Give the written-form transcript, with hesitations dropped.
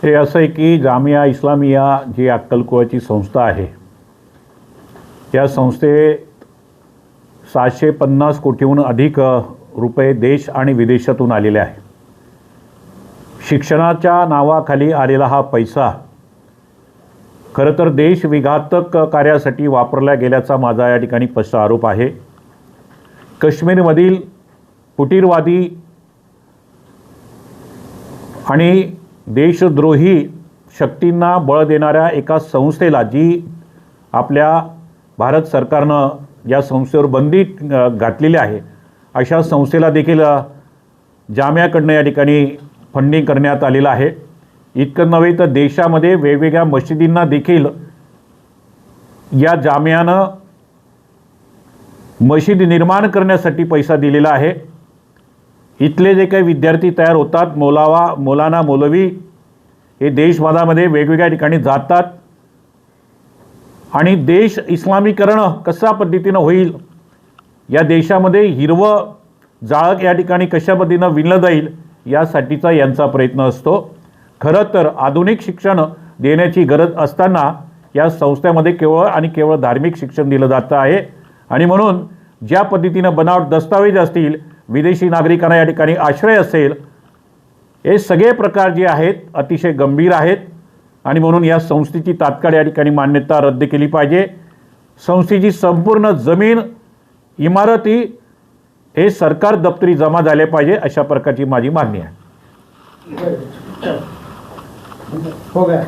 ते असं आहे की जामिया इस्लामिया जी अक्कलकुवाची संस्था आहे, त्या संस्थेत 750 कोटीहून अधिक रुपये देश आणि विदेशातून आलेले आहे. शिक्षणाच्या नावाखाली आलेला हा पैसा खरं तर देशविघातक कार्यासाठी वापरला गेल्याचा माझा या ठिकाणी स्पष्ट आरोप आहे. काश्मीरमधील फुटीरवादी आणि देशद्रोही शक्तींना बळ देणाऱ्या एका संस्थेला, जी आपल्या भारत सरकारनं या संस्थेवर बंदी घातलेली आहे, अशा संस्थेला देखील जामियाकडनं या ठिकाणी फंडिंग करण्यात आलेलं आहे. इतकं नव्हे तर देशामध्ये वेगवेगळ्या मशिदींना देखील या जामियानं मशीद निर्माण करण्यासाठी पैसा दिलेला आहे. इथले जे काही विद्यार्थी तयार होतात, मौलाना मौलवी हे देशभरामध्ये वेगवेगळ्या ठिकाणी जातात आणि देश इस्लामीकरण कशा पद्धतीनं होईल, या देशामध्ये हिरवं जाळं या ठिकाणी कशा पद्धतीनं विणलं जाईल, यासाठीचा यांचा प्रयत्न असतो. खरं तर आधुनिक शिक्षण देण्याची गरज असताना या संस्थेमध्ये केवळ आणि केवळ धार्मिक शिक्षण दिलं जातं आहे. आणि म्हणून ज्या पद्धतीनं बनावट दस्तावेज असतील, विदेशी नागरिकांना या ठिकाणी आश्रय असेल, हे सगळे प्रकार जे आहेत अतिशय गंभीर आहेत. आणि म्हणून या संस्थेची तात्काळ या ठिकाणी मान्यता रद्द केली पाहिजे. संस्थेची संपूर्ण जमीन, इमारती हे सरकार दप्तरी जमा झाले पाहिजे, अशा प्रकारची माझी मागणी आहे. हो गया.